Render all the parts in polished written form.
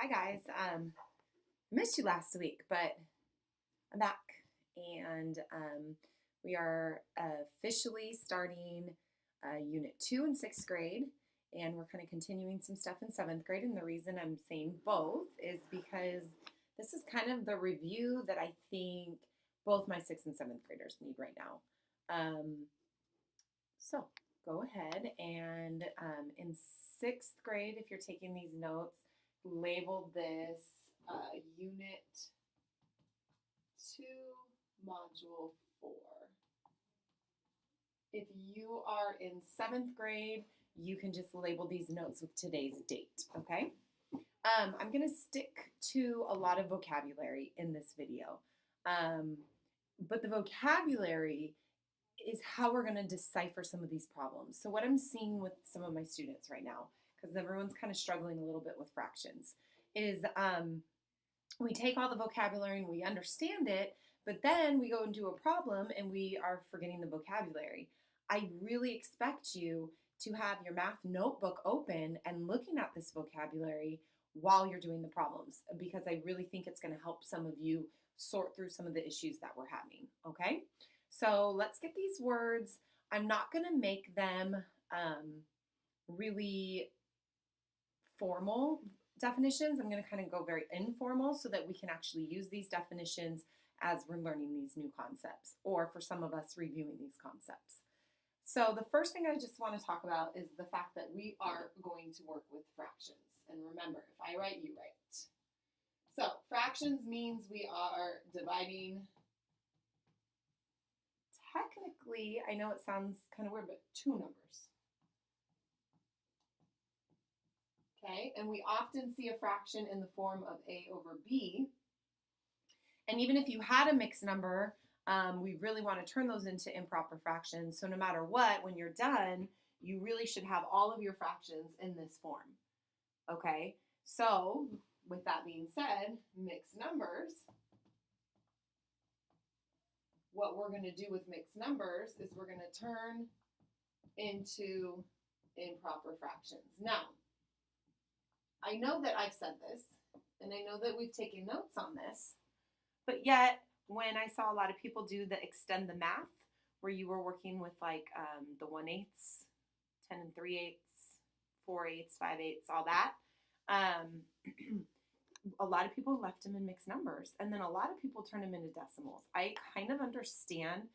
Hi guys. Missed you last week, but I'm back, and we are officially starting Unit 2 in 6th grade, and we're kind of continuing some stuff in 7th grade. And the reason I'm saying both is because this is kind of the review that I think both my 6th and 7th graders need right now. So go ahead and in 6th grade, if you're taking these notes, label this Unit 2, Module 4. If you are in 7th grade, you can just label these notes with today's date, okay? I'm going to stick to a lot of vocabulary in this video, but the vocabulary is how we're going to decipher some of these problems. So what I'm seeing with some of my students right now, because everyone's kind of struggling a little bit with fractions, is we take all the vocabulary and we understand it, but then we go and do a problem and we are forgetting the vocabulary. I really expect you to have your math notebook open and looking at this vocabulary while you're doing the problems, because I really think it's going to help some of you sort through some of the issues that we're having, okay? So let's get these words. I'm not going to make them really formal definitions. I'm going to kind of go very informal so that we can actually use these definitions as we're learning these new concepts, or for some of us reviewing these concepts. So the first thing I just want to talk about is the fact that we are going to work with fractions. And remember, if I write, you write. So fractions means we are dividing. Technically, I know it sounds kind of weird, but two numbers. Okay, and we often see a fraction in the form of A over B. And even if you had a mixed number, we really want to turn those into improper fractions. So no matter what, when you're done, you really should have all of your fractions in this form. Okay, so with that being said, mixed numbers, what we're going to do with mixed numbers is we're going to turn into improper fractions. Now, I know that I've said this, and I know that we've taken notes on this, but yet when I saw a lot of people do the extend the math, where you were working with like the 1/8, 10 3/8, 4/8, 5/8, all that, a lot of people left them in mixed numbers, and then a lot of people turn them into decimals. I kind of understand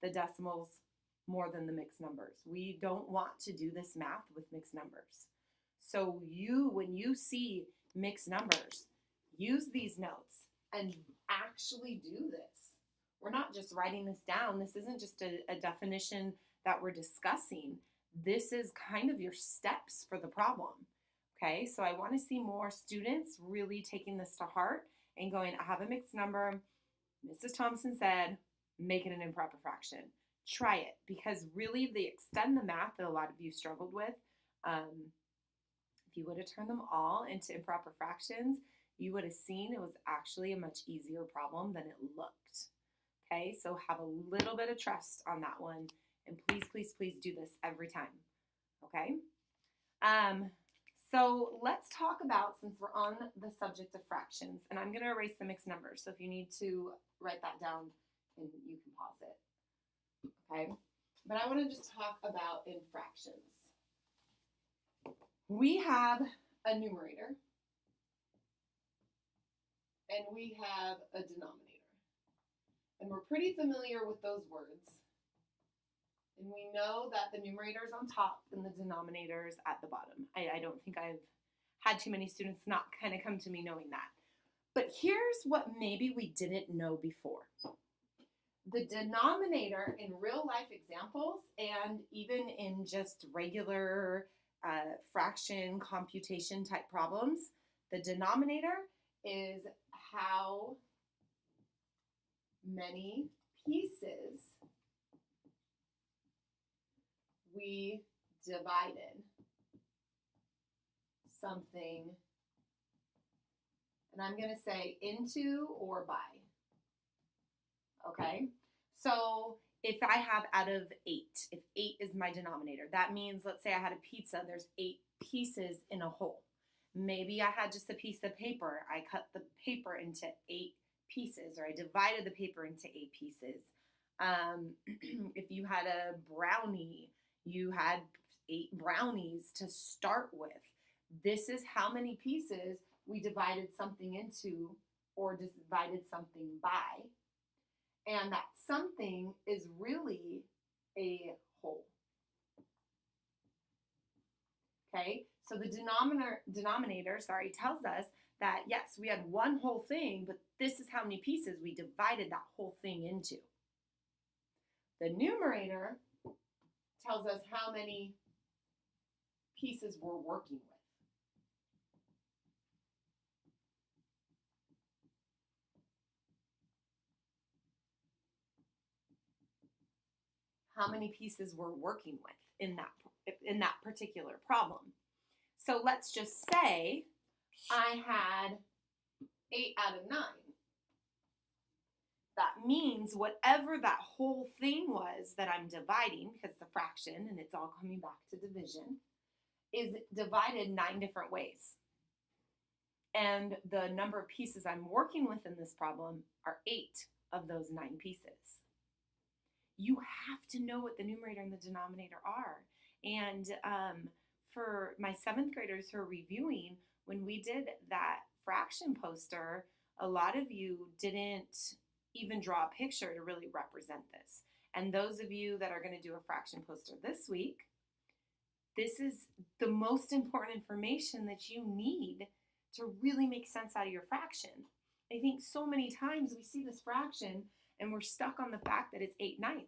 the decimals more than the mixed numbers. We don't want to do this math with mixed numbers. So when you see mixed numbers, use these notes and actually do this. We're not just writing this down. This isn't just a definition that we're discussing. This is kind of your steps for the problem. Okay, so I want to see more students really taking this to heart and going, I have a mixed number. Mrs. Thompson said, make it an improper fraction. Try it, because really the extend the math that a lot of you struggled with, if you would have turned them all into improper fractions, you would have seen it was actually a much easier problem than it looked. Okay, so have a little bit of trust on that one, and please, please, please do this every time. Okay? So let's talk about, since we're on the subject of fractions, and I'm going to erase the mixed numbers, so if you need to write that down, and you can pause it. Okay? But I want to just talk about in fractions. We have a numerator, and we have a denominator. And we're pretty familiar with those words. And we know that the numerator is on top and the denominator is at the bottom. I don't think I've had too many students not kind of come to me knowing that. But here's what maybe we didn't know before. The denominator in real life examples, and even in just regular fraction computation type problems, the denominator is how many pieces we divided something, and I'm going to say into or by. Okay, so if I have out of 8, if 8 is my denominator, that means, let's say I had a pizza, there's 8 pieces in a whole. Maybe I had just a piece of paper. I cut the paper into 8 pieces, or I divided the paper into 8 pieces. If you had a brownie, you had 8 brownies to start with. This is how many pieces we divided something into or divided something by. And that something is really a whole. Okay, so the denominator tells us that yes, we had one whole thing, but this is how many pieces we divided that whole thing into. The numerator tells us how many pieces we're working with. How many pieces we're working with in that particular problem. So let's just say I had 8 out of 9. That means whatever that whole thing was that I'm dividing, because it's a fraction and it's all coming back to division, is divided 9 different ways. And the number of pieces I'm working with in this problem are 8 of those 9 pieces. You have to know what the numerator and the denominator are. And for my 7th graders who are reviewing, when we did that fraction poster, a lot of you didn't even draw a picture to really represent this. And those of you that are going to do a fraction poster this week, this is the most important information that you need to really make sense out of your fraction. I think so many times we see this fraction and we're stuck on the fact that it's 8/9.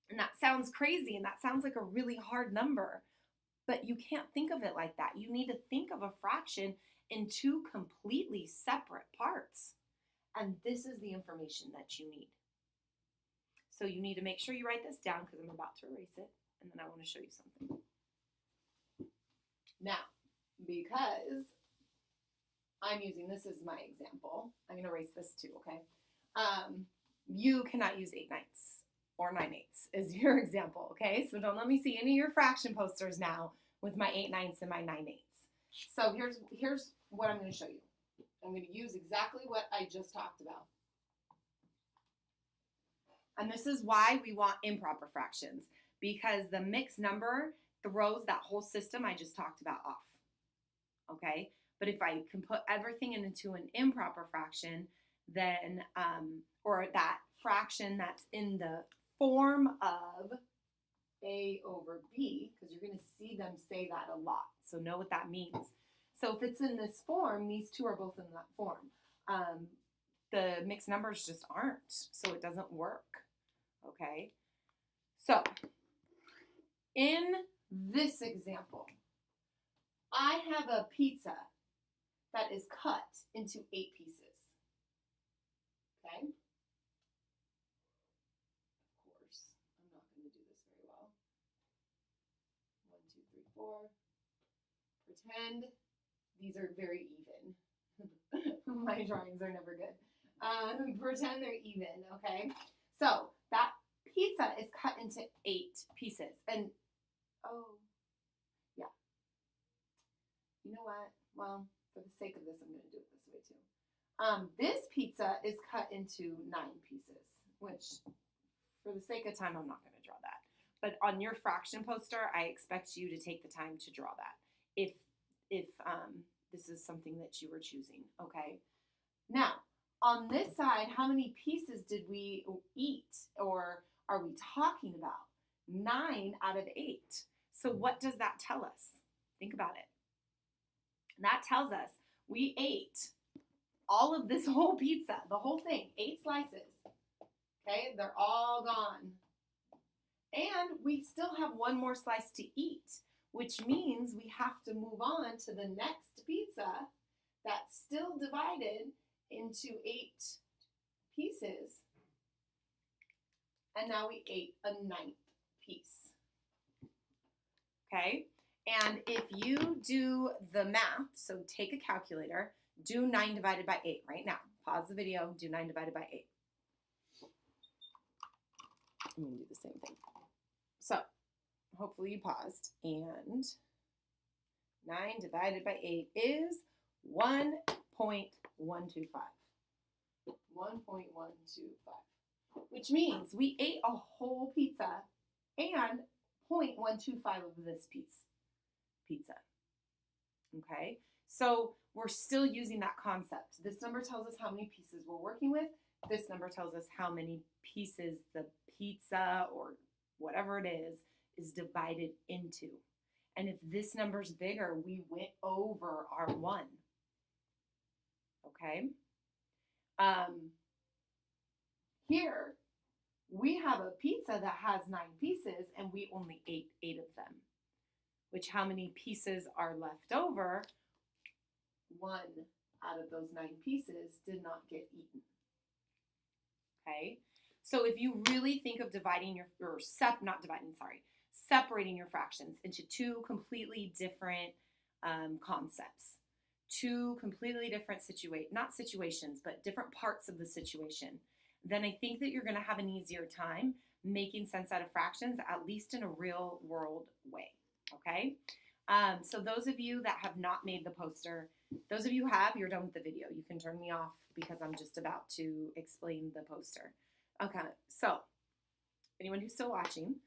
And that sounds crazy and that sounds like a really hard number, but you can't think of it like that. You need to think of a fraction in 2 completely separate parts. And this is the information that you need. So you need to make sure you write this down because I'm about to erase it and then I want to show you something. Now, because I'm using this as my example, I'm going to erase this too, okay? You cannot use 8/9 or 9/8 as your example, okay? So don't let me see any of your fraction posters now with my 8/9 and my 9/8. So here's what I'm going to show you. I'm going to use exactly what I just talked about. And this is why we want improper fractions, because the mixed number throws that whole system I just talked about off, okay? But if I can put everything into an improper fraction, then, or that fraction that's in the form of A over B, because you're going to see them say that a lot, so know what that means. So if it's in this form, these two are both in that form. The mixed numbers just aren't, so it doesn't work, okay? So in this example, I have a pizza that is cut into 8 pieces, okay? Of course, I'm not going to do this very well. 1, 2, 3, 4. Pretend these are very even. My drawings are never good. Pretend they're even, okay? So that pizza is cut into 8 pieces. And, oh, yeah. You know what? Well, for the sake of this, I'm going to do it this way too. This pizza is cut into 9 pieces, which for the sake of time, I'm not going to draw that. But on your fraction poster, I expect you to take the time to draw that if this is something that you were choosing, okay? Now, on this side, how many pieces did we eat, or are we talking about? 9 out of 8. So what does that tell us? Think about it. That tells us we ate all of this whole pizza, the whole thing, 8 slices. Okay, they're all gone. And we still have one more slice to eat, which means we have to move on to the next pizza that's still divided into 8 pieces. And now we ate a 9th piece. Okay? And if you do the math, so take a calculator, do 9 divided by 8 right now. Pause the video, do 9 divided by 8. I'm going to do the same thing. So, hopefully you paused, and 9 divided by 8 is 1.125. 1.125. Which means we ate a whole pizza and 0.125 of this pizza. Okay? So we're still using that concept. This number tells us how many pieces we're working with. This number tells us how many pieces the pizza or whatever it is divided into. And if this number's bigger, we went over our 1. Okay? Here, we have a pizza that has 9 pieces and we only ate 8 of them. Which, how many pieces are left over? 1 out of those 9 pieces did not get eaten. Okay? So if you really think of separating your fractions into 2 completely different concepts, 2 completely different different parts of the situation, then I think that you're going to have an easier time making sense out of fractions, at least in a real world way. Okay? So those of you that have not made the poster, those of you who have, you're done with the video. You can turn me off because I'm just about to explain the poster. Okay, so anyone who's still watching,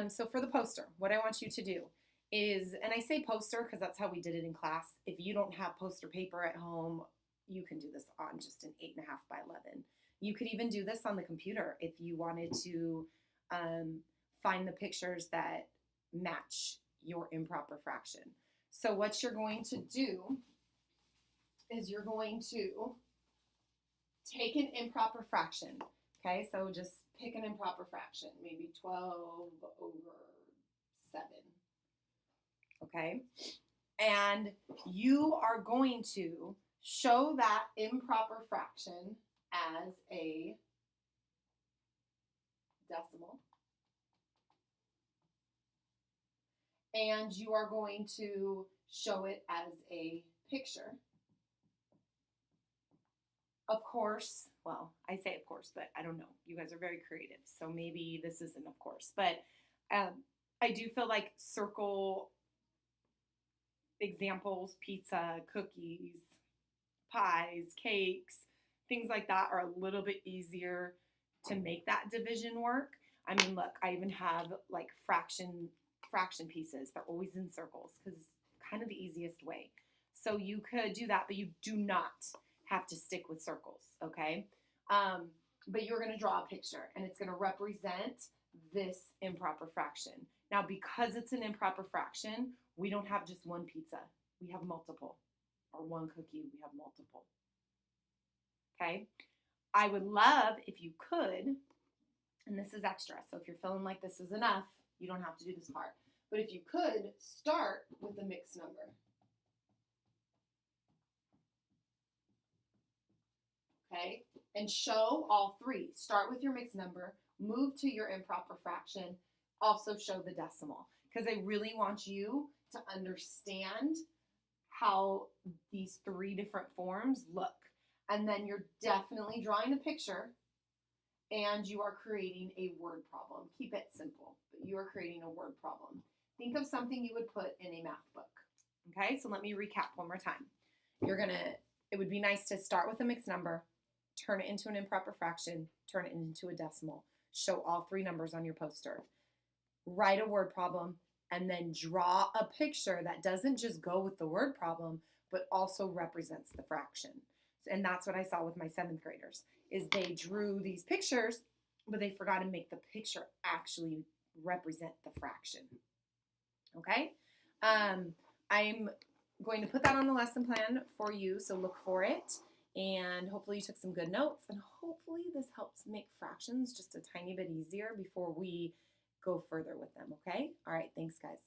so for the poster, what I want you to do is, and I say poster because that's how we did it in class. If you don't have poster paper at home, you can do this on just an 8.5 by 11. You could even do this on the computer if you wanted to find the pictures that match your improper fraction. So what you're going to do is you're going to take an improper fraction. Okay, so just pick an improper fraction, maybe 12 over 7. Okay, and you are going to show that improper fraction as a decimal. And you are going to show it as a picture. Of course, well, I say of course, but I don't know. You guys are very creative, so maybe this isn't of course. But I do feel like circle examples, pizza, cookies, pies, cakes, things like that are a little bit easier to make that division work. I mean, look, I even have like fraction pieces. They're always in circles because it's kind of the easiest way. So you could do that, but you do not have to stick with circles, okay? But you're going to draw a picture, and it's going to represent this improper fraction. Now, because it's an improper fraction, we don't have just one pizza. We have multiple. Or one cookie, we have multiple. Okay? I would love if you could, and this is extra, so if you're feeling like this is enough, you don't have to do this part. But if you could, start with a mixed number. Okay? And show all 3. Start with your mixed number, move to your improper fraction, also show the decimal. Because I really want you to understand how these 3 different forms look. And then you're definitely drawing a picture and you are creating a word problem. Keep it simple, but you are creating a word problem. Think of something you would put in a math book. Okay, so let me recap one more time. It would be nice to start with a mixed number, turn it into an improper fraction, turn it into a decimal, show all 3 numbers on your poster, write a word problem, and then draw a picture that doesn't just go with the word problem, but also represents the fraction. And that's what I saw with my 7th graders, is they drew these pictures, but they forgot to make the picture actually represent the fraction. Okay? I'm going to put that on the lesson plan for you, so look for it. And hopefully you took some good notes, and hopefully this helps make fractions just a tiny bit easier before we go further with them, okay? All right, thanks, guys.